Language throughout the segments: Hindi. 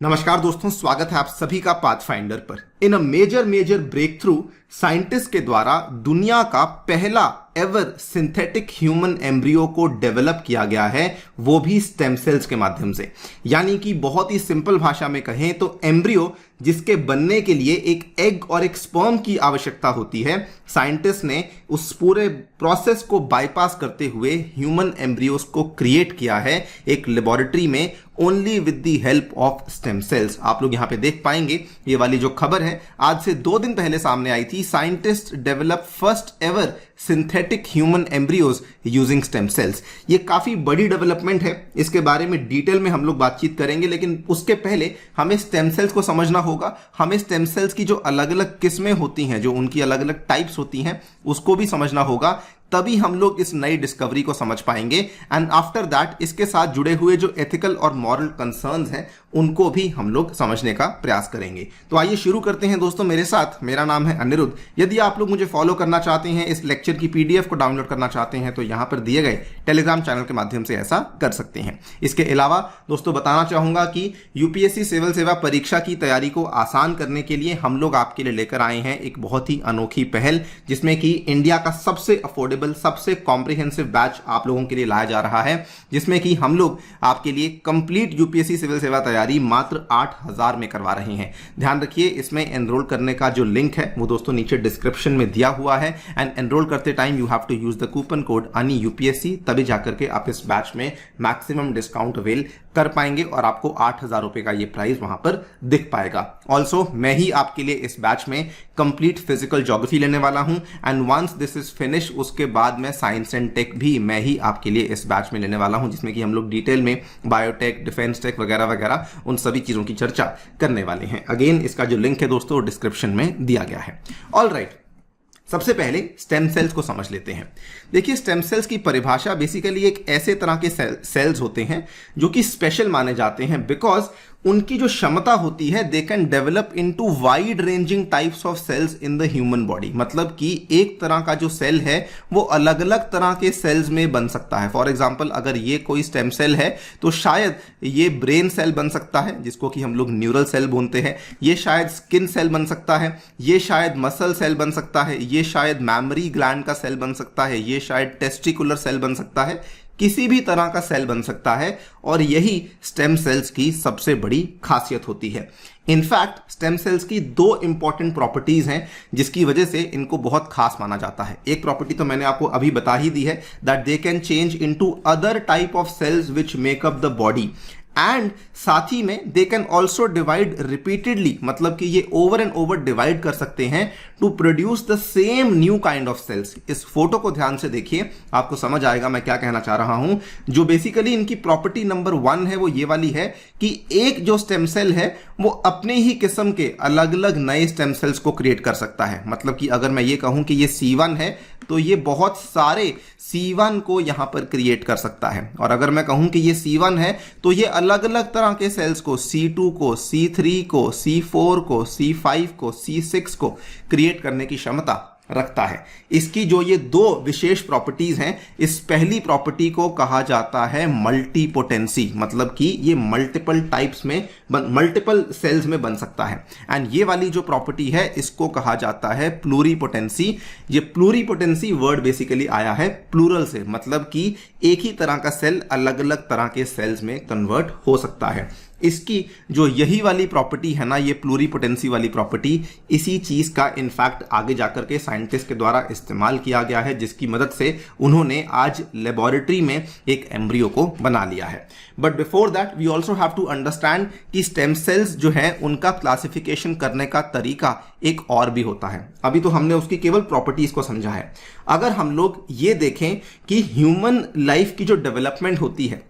नमस्कार दोस्तों, स्वागत है आप सभी का पाथफाइंडर पर। In a major breakthrough scientist के द्वारा दुनिया का पहला एवर सिंथेटिक ह्यूमन एम्ब्रियो को डेवलप किया गया है, वो भी स्टेम सेल्स के माध्यम से। यानी कि बहुत ही सिंपल भाषा में कहें तो एम्ब्रियो जिसके बनने के लिए एक एग और एक स्पर्म की आवश्यकता होती है, साइंटिस्ट ने उस पूरे प्रोसेस को बाईपास करते हुए ह्यूमन एम्ब्रियोस को क्रिएट किया है एक लेबोरेटरी में, only with the help of stem cells. आप लोग यहां पे देख पाएंगे ये वाली जो खबर है आज से 2 दिन पहले सामने आई थी। Scientist develop first ever synthetic human embryos using stem cells. ये काफी बड़ी डेवलपमेंट है, इसके बारे में डिटेल में हम लोग बातचीत करेंगे, लेकिन उसके पहले हमें स्टेम सेल्स को समझना होगा। हमें स्टेम सेल्स की जो अलग अलग किस्में होती हैं, जो उनकी अलग अलग टाइप्स होती हैं, उसको भी समझना होगा, तभी हम लोग इस नई डिस्कवरी को समझ पाएंगे। एंड आफ्टर दैट इसके साथ जुड़े हुए जो एथिकल और मॉरल कंसर्न्स हैं उनको भी हम लोग समझने का प्रयास करेंगे। तो आइए शुरू करते हैं दोस्तों मेरे साथ। मेरा नाम है अनिरुद्ध। यदि आप लोग मुझे फॉलो करना चाहते हैं, इस लेक्चर की पीडीएफ को डाउनलोड करना चाहते हैं, तो यहां पर दिए गए टेलीग्राम चैनल के माध्यम से ऐसा कर सकते हैं। इसके अलावा दोस्तों बताना चाहूंगा कि यूपीएससी सिविल सेवा परीक्षा की तैयारी को आसान करने के लिए हम लोग आपके लिए लेकर आए हैं एक बहुत ही अनोखी पहल, जिसमें कि इंडिया का सबसे अफोर्डेबल, सबसे कॉम्प्रिहेंसिव बैच आप लोगों के लिए लाया जा रहा है, जिसमें कि हम लोग आपके लिए कंप्लीट यूपीएससी सिविल सेवा तैयारी मात्र 8,000 में करवा रहे हैं। ध्यान रखिए, इसमें एनरोल करने का जो लिंक है वो दोस्तों नीचे डिस्क्रिप्शन में दिया हुआ है। एंड एनरोल करते time you have to use the coupon code ANI UPSC, तभी जाकर के आप इस बैच में मैक्सिमम डिस्काउंट अवेल कर पाएंगे और आपको 8,000 रुपए का ये प्राइस वहां पर दिख पाएगा। ऑल्सो मैं ही आपके लिए इस बैच में कंप्लीट फिजिकल ज्योग्राफी लेने वाला हूं, and once this is finish उसके बाद में साइंस एंड टेक भी मैं ही आपके लिए इस बैच में लेने वाला हूं, जिसमें कि हम लोग डिटेल में बायोटेक, डिफेंस टेक वगैरह वगैरह उन सभी चीजों की चर्चा करने वाले हैं। अगेन इसका जो लिंक है दोस्तों डिस्क्रिप्शन में दिया गया है। ऑल राइट, सबसे पहले स्टेम सेल्स को समझ लेते हैं। देखिए, स्टेम सेल्स की परिभाषा बेसिकली एक ऐसे तरह के सेल्स होते हैं जो कि स्पेशल माने जाते हैं, बिकॉज उनकी जो क्षमता होती है, they can develop into wide ranging types of cells in the human body. मतलब कि एक तरह का जो सेल है वो अलग अलग तरह के सेल्स में बन सकता है। फॉर एग्जांपल, अगर ये कोई स्टेम सेल है तो शायद ये ब्रेन सेल बन सकता है, जिसको कि हम लोग न्यूरल सेल बोलते हैं। ये शायद स्किन सेल बन सकता है, ये शायद मसल सेल बन सकता है, ये शायद मैमरी ग्लैंड का सेल बन सकता है, ये शायद टेस्टिकुलर सेल बन सकता है, किसी भी तरह का सेल बन सकता है। और यही स्टेम सेल्स की सबसे बड़ी खासियत होती है। इनफैक्ट स्टेम सेल्स की 2 इंपॉर्टेंट प्रॉपर्टीज हैं जिसकी वजह से इनको बहुत खास माना जाता है। एक प्रॉपर्टी तो मैंने आपको अभी बता ही दी है, that they can change into other type of cells which make up the body, and साथ ही में they can also divide repeatedly. मतलब कि ये ओवर एंड ओवर डिवाइड कर सकते हैं to produce the same new kind of cells. इस फोटो को ध्यान से देखिए, आपको समझ आएगा मैं क्या कहना चाह रहा हूं। जो बेसिकली इनकी प्रॉपर्टी नंबर 1 है वो ये वाली है कि एक जो स्टेम सेल है वो अपने ही किस्म के अलग अलग नए स्टेम सेल्स को क्रिएट कर सकता है। मतलब कि अगर मैं ये कहूं कि ये C1 है तो ये बहुत सारे C1 को यहां पर क्रिएट कर सकता है, और अगर मैं कहूं कि ये C1 है तो ये अलग अलग तरह के सेल्स को, C2 को, C3 को, C4 को, C5 को, C6 को क्रिएट करने की क्षमता रखता है। इसकी जो ये 2 विशेष प्रॉपर्टीज हैं, इस पहली प्रॉपर्टी को कहा जाता है मल्टीपोटेंसी। मतलब कि ये मल्टीपल टाइप्स में, मल्टीपल सेल्स में बन सकता है। एंड ये वाली जो प्रॉपर्टी है इसको कहा जाता है प्लूरीपोटेंसी। ये प्लूरीपोटेंसी वर्ड बेसिकली आया है प्लूरल से, मतलब कि एक ही तरह का सेल अलग अलग तरह के सेल्स में कन्वर्ट हो सकता है। इसकी जो यही वाली प्रॉपर्टी है ना, ये प्लूरीपोटेंसी वाली प्रॉपर्टी, इसी चीज का इनफैक्ट आगे जाकर के साइंटिस्ट के द्वारा इस्तेमाल किया गया है, जिसकी मदद से उन्होंने आज लेबोरेटरी में एक एम्ब्रियो को बना लिया है। But before that we also have to understand कि स्टेम सेल्स जो है उनका क्लासिफिकेशन करने का तरीका एक और भी होता है। अभी तो हमने उसकी केवल प्रॉपर्टीज को समझा है। अगर हम लोग ये देखें कि ह्यूमन लाइफ की जो डेवलपमेंट होती है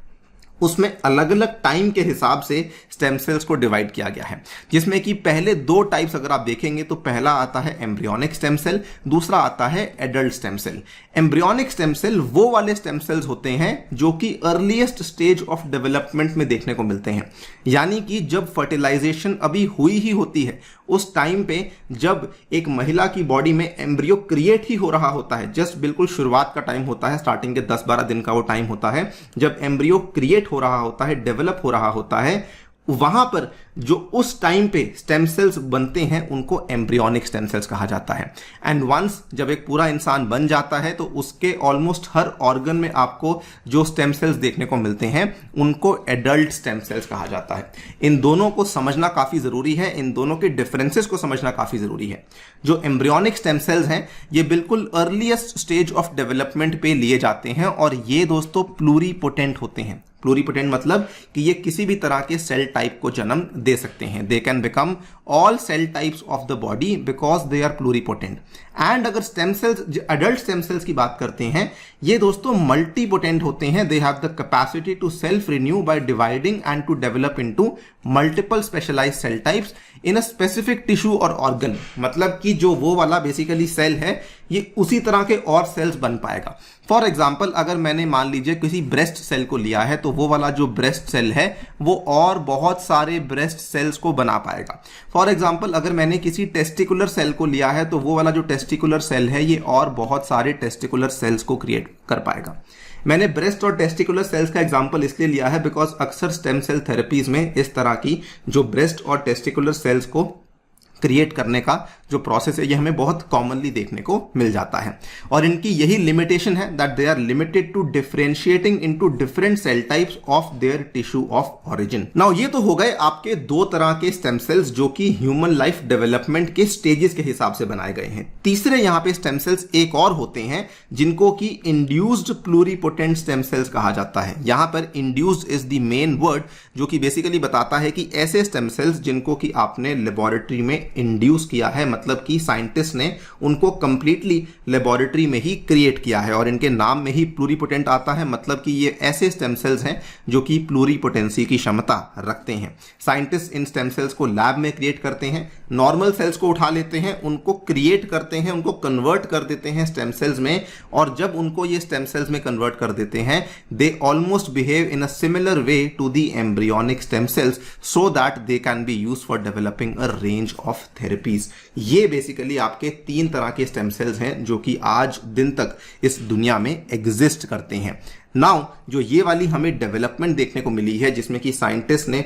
उसमें अलग अलग टाइम के हिसाब से स्टेम सेल्स को डिवाइड किया गया है, जिसमें कि पहले 2 टाइप्स अगर आप देखेंगे तो पहला आता है एम्ब्रियोनिक स्टेम सेल, दूसरा आता है adult stem cell. Embryonic stem cell वो वाले स्टेम सेल्स होते हैं जो कि अर्लीस्ट स्टेज ऑफ डेवलपमेंट में देखने को मिलते हैं। यानी कि जब फर्टिलाइजेशन अभी हुई ही होती है, उस टाइम पे जब एक महिला की बॉडी में एम्ब्रियो क्रिएट ही हो रहा होता है, जस्ट बिल्कुल शुरुआत का टाइम होता है, स्टार्टिंग के 10-12 दिन का वो टाइम होता है, जब एम्ब्रियो क्रिएट हो रहा होता है, डेवलप हो रहा होता है, वहां पर जो उस टाइम पे स्टेम सेल्स बनते हैं उनको एम्ब्रियोनिक स्टेम सेल्स कहा जाता है। एंड वंस जब एक पूरा इंसान बन जाता है तो उसके ऑलमोस्ट हर ऑर्गन में आपको जो स्टेम सेल्स देखने को मिलते हैं उनको एडल्ट स्टेम सेल्स कहा जाता है। इन दोनों को समझना काफी जरूरी है, इन दोनों के डिफरेंसेस को समझना काफी जरूरी है। जो एम्ब्रियोनिक स्टेम सेल्स हैं ये बिल्कुल अर्लीस्ट स्टेज ऑफ डेवलपमेंट पे लिए जाते हैं और ये दोस्तों प्लूरीपोटेंट होते हैं। प्लूरीपोटेंट मतलब कि ये किसी भी तरह के सेल टाइप को जन्म दे सकते हैं। They can become all cell types of the body because they are pluripotent. And अगर stem cells, adult stem cells की बात करते हैं, ये दोस्तों मल्टीपोटेंट होते हैं। They have the capacity to self renew by dividing and to develop into multiple specialised cell types in a specific tissue और ऑर्गन। मतलब कि जो वो वाला बेसिकली सेल है ये उसी तरह के और सेल्स बन पाएगा। फॉर एग्जाम्पल अगर मैंने मान लीजिए किसी ब्रेस्ट सेल को लिया है तो वो वाला जो ब्रेस्ट सेल है वो और बहुत सारे ब्रेस्ट सेल्स को बना पाएगा। फॉर एग्जाम्पल अगर मैंने किसी टेस्टिकुलर सेल को लिया है तो वो वाला जो टेस्टिकुलर सेल है ये और बहुत सारे टेस्टिकुलर सेल्स को क्रिएट कर पाएगा। मैंने ब्रेस्ट और टेस्टिकुलर सेल्स का एग्जांपल इसलिए लिया है बिकॉज अक्सर स्टेम सेल थेरेपीज में इस तरह की जो ब्रेस्ट और टेस्टिकुलर सेल्स को क्रिएट करने का जो प्रोसेस है ये हमें बहुत कॉमनली देखने को मिल जाता है। और इनकी यही लिमिटेशन है that they are limited to differentiating into different cell types of their tissue of origin. Now ये तो हो गए आपके दो तरह के स्टेम सेल्स जो कि ह्यूमन लाइफ डेवलपमेंट के स्टेजेस के हिसाब से बनाए गए हैं। तीसरे यहां पे स्टेम सेल्स एक और होते हैं जिनको कि इंड्यूस्ड प्लूरीपोटेंट स्टेम सेल्स कहा जाता है। यहां पर induced is the main word जो कि बेसिकली बताता है कि ऐसे स्टेम सेल्स जिनको कि आपने लेबोरेटरी में इंड्यूस किया है, मतलब कि साइंटिस्ट ने उनको कंप्लीटली लेबोरेटरी में ही क्रिएट किया है और इनके नाम में ही प्लूरीपोटेंट आता है। मतलब कि ये ऐसे स्टेम सेल्स हैं जो कि प्लूरीपोटेंसी की क्षमता रखते हैं। साइंटिस्ट इन स्टेम सेल्स को लैब में क्रिएट करते हैं, नॉर्मल सेल्स को उठा लेते हैं, उनको क्रिएट करते हैं, उनको कन्वर्ट कर देते हैं स्टेम सेल्स में, और जब उनको ये स्टेम सेल्स में कन्वर्ट कर देते हैं they almost behave in a similar way to the embryonic stem cells so that they can be used for developing a range of therapies. ये बेसिकली आपके तीन तरह के स्टेम सेल्स हैं जो कि आज दिन तक इस दुनिया में एग्जिस्ट करते हैं। नाउ जो ये वाली हमें डेवलपमेंट देखने को मिली है जिसमें कि साइंटिस्ट ने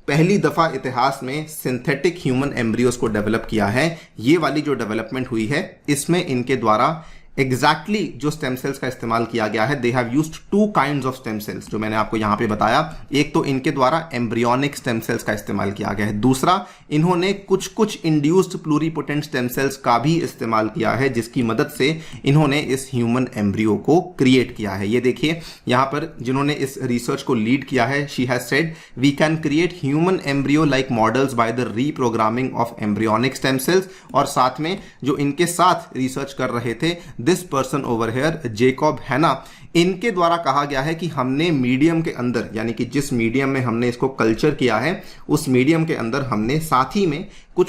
पहली दफा इतिहास में सिंथेटिक ह्यूमन एम्ब्रियोस को डेवलप किया है, ये वाली जो डेवलपमेंट हुई है इसमें इनके द्वारा एग्जैक्टली जो स्टेम सेल्स का इस्तेमाल किया गया है। They have used two kinds of stem cells जो मैंने आपको यहां पे बताया। एक तो इनके द्वारा एम्ब्रियोनिक स्टेम सेल्स का इस्तेमाल किया गया है, दूसरा इन्होंने कुछ इंड्यूस्ड प्लूरीपोटेंट स्टेम सेल्स का भी इस्तेमाल किया है जिसकी मदद से इन्होंने इस ह्यूमन एम्ब्रियो को क्रिएट किया है। ये देखिए यहां पर जिन्होंने इस रिसर्च को लीड किया है, she has said we can create human embryo like models by the reprogramming of embryonic stem cells. और साथ में जो इनके साथ रिसर्च कर रहे थे this person over here Jacob हैना, इनके द्वारा कहा गया है कि हमने मीडियम के अंदर, यानी कि जिस मीडियम में हमने इसको कल्चर किया है उस मीडियम के अंदर हमने साथ ही में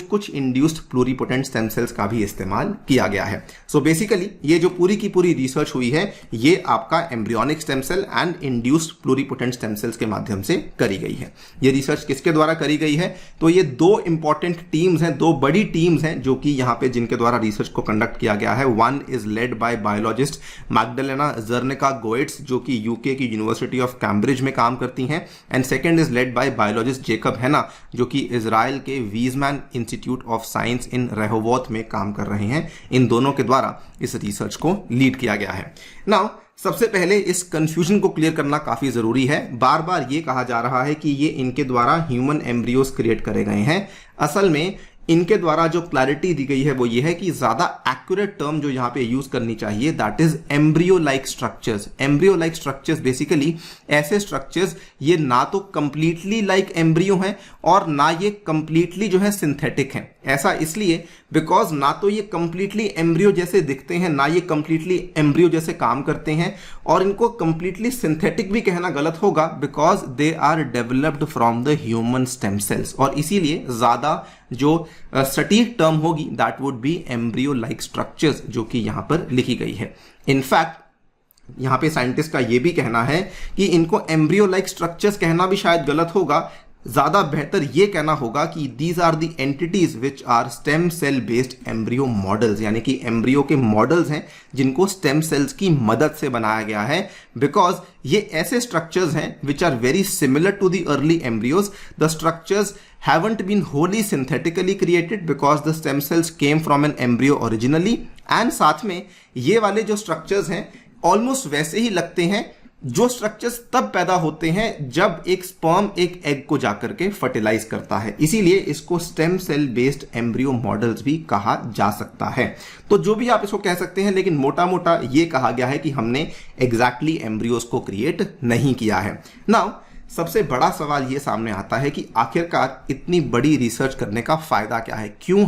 कुछ इंड्यूस्ड प्लूरीपोटेंट स्टेम सेल्स का भी इस्तेमाल किया गया है। सो बेसिकली ये जो पूरी की पूरी रिसर्च हुई है ये आपका embryonic stem cell and induced pluripotent stem cells के माध्यम से करी गई है। ये रिसर्च किसके द्वारा करी गई है? तो ये दो इंपॉर्टेंट टीम्स हैं, दो बड़ी टीम्स हैं जो कि यहाँ पे जिनके द्वारा रिसर्च को कंडक्ट किया गया है। One is led by biologist Magdalena Zernicka Goetz जो कि यूके की यूनिवर्सिटी ऑफ कैम्ब्रिज में काम करती हैं, and second is led by biologist Jacob हैना जो कि इजराइल के वीजमैन इंस्टीट्यूट ऑफ साइंस इन रेहोवोथ में काम कर रहे हैं। इन दोनों के द्वारा इस रिसर्च को लीड किया गया है। नाउ सबसे पहले इस कंफ्यूजन को क्लियर करना काफी जरूरी है। बार बार ये कहा जा रहा है कि ये इनके द्वारा ह्यूमन एम्ब्रियोस क्रिएट करे गए हैं। असल में इनके द्वारा जो क्लैरिटी दी गई है वो ये है कि ज्यादा एक्यूरेट टर्म जो यहां पे यूज करनी चाहिए that is embryo like structures. Embryo like structures basically ऐसे स्ट्रक्चर्स ये ना तो कंप्लीटली लाइक एम्ब्रियो हैं और ना ये कंप्लीटली जो है सिंथेटिक हैं। ऐसा इसलिए बिकॉज ना तो ये कंप्लीटली एम्ब्रियो जैसे दिखते हैं ना ये कंप्लीटली एम्ब्रियो जैसे काम करते हैं, और इनको कंप्लीटली सिंथेटिक भी कहना गलत होगा because they are developed from the human stem cells, और इसीलिए ज्यादा जो सटीक टर्म होगी that would be embryo like structures जो कि यहां पर लिखी गई है। इनफैक्ट यहां पे साइंटिस्ट का यह भी कहना है कि इनको एम्ब्रियो लाइक स्ट्रक्चर्स कहना भी शायद गलत होगा, ज्यादा बेहतर ये कहना होगा कि these are the entities which are stem cell based embryo models, यानी कि एम्ब्रियो के मॉडल्स हैं जिनको स्टेम सेल्स की मदद से बनाया गया है, बिकॉज ये ऐसे स्ट्रक्चर्स हैं which are very similar to the early embryos. The structures haven't been wholly synthetically created because the stem cells came from an embryo originally, and साथ में ये वाले जो स्ट्रक्चर्स हैं ऑलमोस्ट वैसे ही लगते हैं जो स्ट्रक्चर्स तब पैदा होते हैं जब एक स्पर्म एक एग को जाकर के फर्टिलाइज करता है. इसीलिए इसको stem cell based embryo models भी कहा जा सकता है. तो जो भी आप इसको कह सकते हैं, लेकिन मोटा मोटा ये कहा गया है कि हमने एग्जैक्टली एम्ब्रियोज को क्रिएट नहीं किया है. नाउ सबसे बड़ा सवाल ये सामने आता है कि आखिरकार इतनी बड़ी रिसर्च करने का फायदा क्या है, क्यों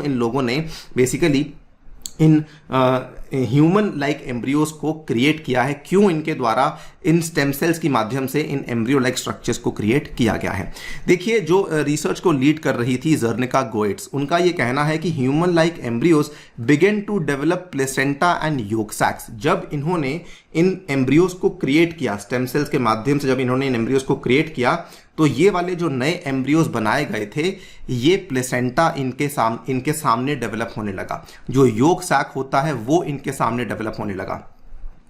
इन लोगों ने basically in human like embryos को क्रिएट किया है, क्यों इनके द्वारा इन स्टेम सेल्स की माध्यम से इन एम्ब्रियो लाइक स्ट्रक्चर्स को क्रिएट किया गया है. देखिए, जो रिसर्च को लीड कर रही थी ज़र्निका गोएट्स, उनका ये कहना है कि human like embryos begin to develop placenta and yolk sacs. जब इन्होंने इन एम्ब्रियोज को क्रिएट किया, स्टेम सेल्स के माध्यम से जब इन्होंने इन एम्ब्रियोज को क्रिएट किया, तो ये वाले जो नए एम्ब्रियोज बनाए गए थे, ये प्लेसेंटा इनके सामने डेवलप होने लगा. जो योक सैक होता है वो इनके सामने डेवलप होने लगा.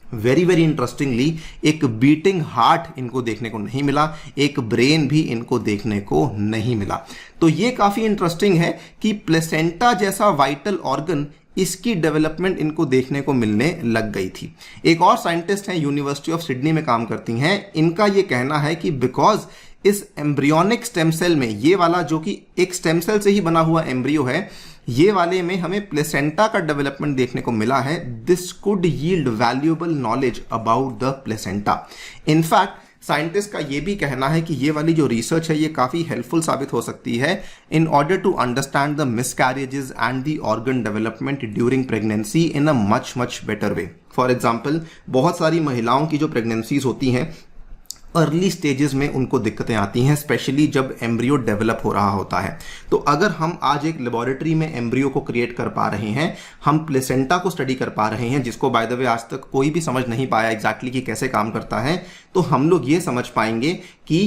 वेरी वेरी इंटरेस्टिंगली, एक बीटिंग हार्ट इनको देखने को नहीं मिला, एक ब्रेन भी इनको देखने को नहीं मिला. तो ये काफी इंटरेस्टिंग है कि प्लेसेंटा जैसा वाइटल ऑर्गन, इसकी डेवलपमेंट इनको देखने को मिलने लग गई थी. एक और साइंटिस्ट हैं, यूनिवर्सिटी ऑफ सिडनी में काम करती हैं, इनका ये कहना है कि बिकॉज इस एम्ब्रियोनिक स्टेम सेल में, ये वाला जो कि एक स्टेम सेल से ही बना हुआ एम्ब्रियो है, ये वाले में हमें प्लेसेंटा का डेवलपमेंट देखने को मिला है. This could yield valuable knowledge about the placenta. In fact scientist का ये भी कहना है कि ये वाली जो रिसर्च है ये काफी हेल्पफुल साबित हो सकती है in order to understand the miscarriages and the organ development during pregnancy in a much better way. For example, बहुत सारी महिलाओं की जो प्रेगनेंसीज होती हैं, अर्ली स्टेजेस में उनको दिक्कतें आती हैं, स्पेशली जब एम्ब्रियो डेवलप हो रहा होता है. तो अगर हम आज एक लेबोरेटरी में एम्ब्रियो को क्रिएट कर पा रहे हैं, हम प्लेसेंटा को स्टडी कर पा रहे हैं, जिसको बाय द वे आज तक कोई भी समझ नहीं पाया एग्जैक्टली कि कैसे काम करता है, तो हम लोग ये समझ पाएंगे कि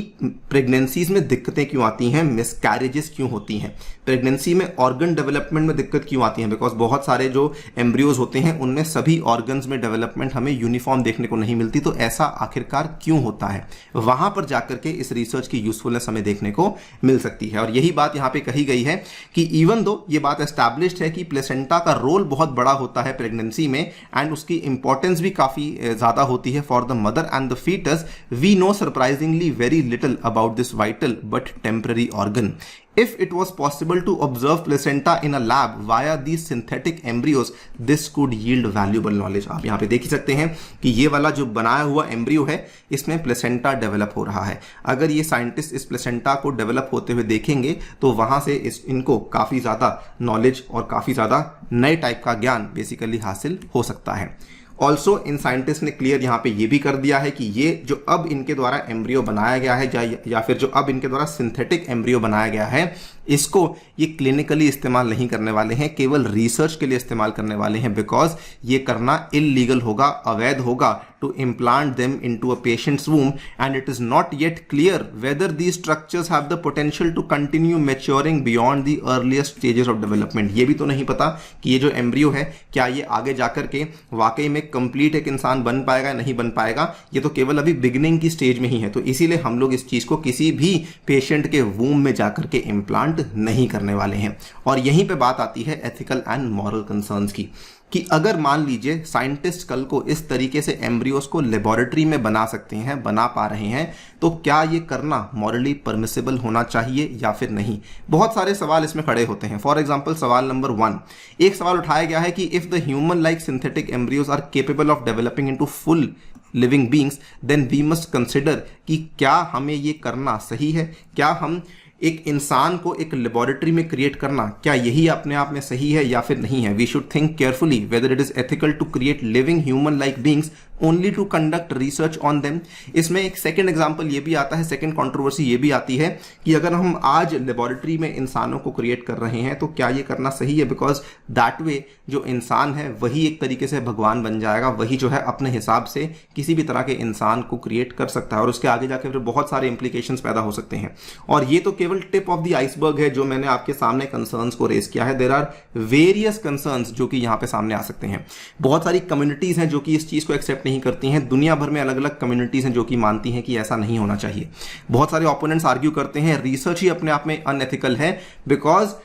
प्रेगनेंसीज में दिक्कतें क्यों आती हैं, मिसकैरेजेस क्यों होती हैं, प्रेगनेंसी में ऑर्गन डेवलपमेंट में दिक्कत क्यों आती है, बिकॉज बहुत सारे जो एम्ब्रियोज होते हैं उनमें सभी ऑर्गन्स में डेवलपमेंट हमें यूनिफॉर्म देखने को नहीं मिलती. तो ऐसा आखिरकार क्यों होता है, वहां पर जाकर के इस रिसर्च की यूजफुलनेस हमें देखने को मिल सकती है. और यही बात यहां पे कही गई है कि इवन दो ये बात एस्टैब्लिश्ड है कि प्लेसेंटा का रोल बहुत बड़ा होता है प्रेगनेंसी में, एंड उसकी इंपॉर्टेंस भी काफी ज्यादा होती है for the mother and the foetus, we know surprisingly very little about this vital but temporary organ. If it was possible to observe placenta in a lab via these synthetic embryos, this could yield valuable knowledge. आप यहाँ पे देख ही सकते हैं कि ये वाला जो बनाया हुआ एम्ब्रियो है, इसमें प्लेसेंटा डेवलप हो रहा है. अगर ये साइंटिस्ट इस प्लेसेंटा को डेवलप होते हुए देखेंगे तो वहां से इनको काफी ज्यादा नॉलेज और काफी ज्यादा नए टाइप का ज्ञान बेसिकली हासिल हो सकता है. ऑल्सो इन साइंटिस्ट ने क्लियर यहाँ पे ये भी कर दिया है कि ये जो अब इनके द्वारा एम्ब्रियो बनाया गया है या फिर जो अब इनके द्वारा सिंथेटिक एम्ब्रियो बनाया गया है, इसको ये क्लिनिकली इस्तेमाल नहीं करने वाले हैं, केवल रिसर्च के लिए इस्तेमाल करने वाले हैं, बिकॉज ये करना इलीगल होगा, अवैध होगा to implant them into a patient's womb, and it is not yet clear whether these structures have the potential to continue maturing beyond the earliest stages of development. ये भी तो नहीं पता कि ये जो एम्ब्रियो है क्या ये आगे जाकर के वाकई में कंप्लीट एक इंसान बन पाएगा नहीं बन पाएगा. ये तो केवल अभी बिगिनिंग की स्टेज में ही है. तो इसीलिए हम लोग इस चीज को किसी भी पेशेंट के वूम में जाकर के इम्प्लांट नहीं करने वाले हैं. और यहीं पे बात आती है एथिकल एंड मॉरल कंसर्न्स की, कि अगर मान लीजिए साइंटिस्ट कल को इस तरीके से एम्ब्रियोस को लेबोरेटरी में बना सकते हैं, बना पा रहे हैं, तो क्या ये करना मॉरली परमिसिबल होना चाहिए या फिर नहीं. बहुत सारे सवाल इसमें खड़े होते हैं. फॉर एग्जांपल सवाल नंबर 1, एक सवाल उठाया गया है कि if the human like synthetic embryos are capable of developing into full living beings, then we must consider कि क्या हमें ये करना सही है, क्या हम एक इंसान को एक लेबोरेटरी में क्रिएट करना, क्या यही अपने आप में सही है या फिर नहीं है. We should think carefully whether it is ethical to create living human like beings only to conduct research on them. इसमें एक सेकंड एग्जांपल ये भी आता है, सेकंड कंट्रोवर्सी ये भी आती है कि अगर हम आज लेबोरेटरी में इंसानों को क्रिएट कर रहे हैं तो क्या ये करना सही है, बिकॉज दैट वे जो इंसान है वही एक तरीके से भगवान बन जाएगा, वही जो है अपने हिसाब से किसी भी तरह के इंसान को क्रिएट कर सकता है और उसके आगे जाकर फिर बहुत सारे इंप्लीकेशंस पैदा हो सकते हैं। और ये तो केवल टिप ऑफ द आइसबर्ग है जो मैंने आपके सामने कंसर्न्स को रेज किया है। देयर आर वेरियस कंसर्न्स जो कि यहां पे सामने आ सकते हैं। बहुत सारी कम्युनिटीज हैं जो कि इस चीज को एक्सेप्ट नहीं करती हैं, दुनिया भर में अलग अलग कम्युनिटीज हैं जो कि मानती हैं कि ऐसा नहीं होना चाहिए। बहुत सारे ओपोनेंट्स आर्ग्यू करते हैं रिसर्च ही अपने आप में अनएथिकल है, बिकॉज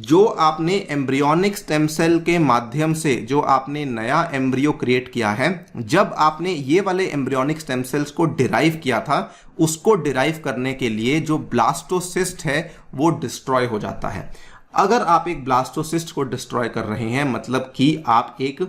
जो आपने एम्ब्रियोनिक स्टेम सेल के माध्यम से जो आपने नया एम्ब्रियो क्रिएट किया है, जब आपने ये वाले एम्ब्रियोनिक स्टेम सेल्स को डिराइव किया था, उसको डिराइव करने के लिए जो ब्लास्टोसिस्ट है वो डिस्ट्रॉय हो जाता है। अगर आप एक ब्लास्टोसिस्ट को डिस्ट्रॉय कर रहे हैं, मतलब कि आप एक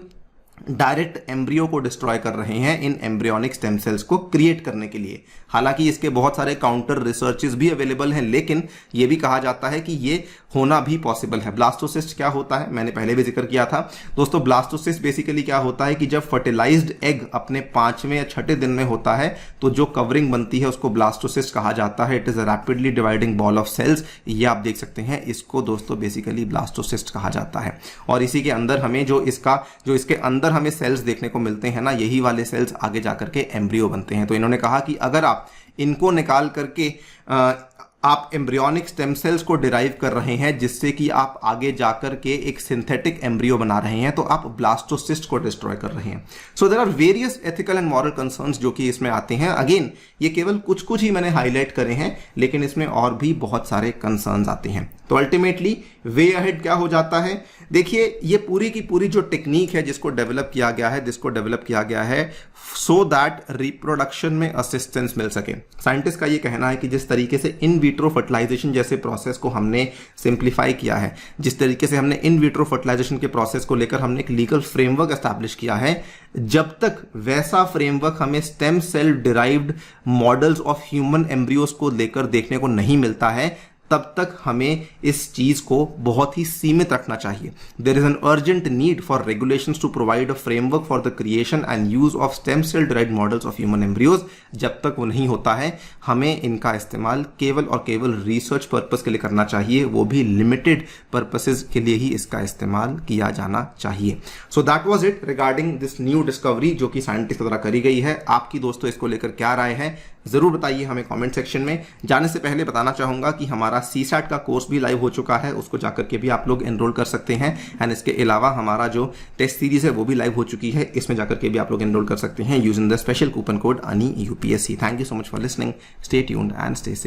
डायरेक्ट एम्ब्रियो को डिस्ट्रॉय कर रहे हैं इन एम्ब्रियोनिक स्टेम सेल्स को क्रिएट करने के लिए। हालांकि इसके बहुत सारे काउंटर रिसर्चेस भी अवेलेबल हैं, लेकिन यह भी कहा जाता है कि ये होना भी पॉसिबल है। ब्लास्टोसिस्ट क्या होता है, मैंने पहले भी जिक्र किया था दोस्तों। ब्लास्टोसिस्ट बेसिकली क्या होता है कि जब फर्टिलाइज्ड एग अपने 5वें या 6ठे दिन में होता है तो जो कवरिंग बनती है उसको ब्लास्टोसिस्ट कहा जाता है। It is a rapidly dividing ball of cells, ये आप देख सकते हैं, इसको दोस्तों बेसिकली ब्लास्टोसिस्ट कहा जाता है। और इसी के अंदर हमें जो इसके अंदर हमें सेल्स देखने को मिलते हैं ना, यही वाले सेल्स आगे जाकर के एम्ब्रियो बनते हैं। तो इन्होंने कहा कि अगर आप इनको निकाल करके आप एम्ब्रियोनिक स्टेम सेल्स को डिराइव कर रहे हैं जिससे कि आप आगे जाकर के एक सिंथेटिक एम्ब्रियो बना रहे हैं, तो आप ब्लास्टोसिस्ट को डिस्ट्रॉय कर रहे हैं। So there are various ethical and moral concerns जो कि इसमें आते हैं। अगेन ये केवल कुछ ही मैंने हाईलाइट करे हैं, लेकिन इसमें और भी बहुत सारे कंसर्न्स आते हैं। तो अल्टीमेटली वे अहेड क्या हो जाता है, देखिए ये पूरी की पूरी जो टेक्निक है जिसको डेवलप किया गया है सो दैट रिप्रोडक्शन में असिस्टेंस मिल सके। साइंटिस्ट का ये कहना है कि जिस तरीके से इन विट्रो फर्टिलाइजेशन जैसे प्रोसेस को हमने सिंप्लीफाई किया है, जिस तरीके से हमने इन विट्रो फर्टिलाइजेशन के प्रोसेस को लेकर हमने एक लीगल फ्रेमवर्क एस्टैब्लिश किया है, जब तक वैसा फ्रेमवर्क हमें stem cell derived models of human embryos को लेकर देखने को नहीं मिलता है, तब तक हमें इस चीज को बहुत ही सीमित रखना चाहिए। There is an urgent need for regulations to provide a framework for the creation and use of stem cell derived models of human embryos. जब तक वो नहीं होता है, हमें इनका इस्तेमाल केवल और केवल रिसर्च पर्पस के लिए करना चाहिए, वो भी लिमिटेड पर्पसेस के लिए ही इसका इस्तेमाल किया जाना चाहिए। So that was it regarding this new discovery जो कि साइंटिस्ट द्वारा करी गई है। आपकी दोस्तों इसको लेकर क्या राय है जरूर बताइए हमें कमेंट सेक्शन में। जाने से पहले बताना चाहूंगा कि हमारा सीसैट का कोर्स भी लाइव हो चुका है, उसको जाकर के भी आप लोग एनरोल कर सकते हैं। एंड इसके अलावा हमारा जो टेस्ट सीरीज है वो भी लाइव हो चुकी है, इसमें जाकर के भी आप लोग एनरोल कर सकते हैं using the special coupon code ANI UPSC। Thank you so much for listening, stay tuned and stay safe.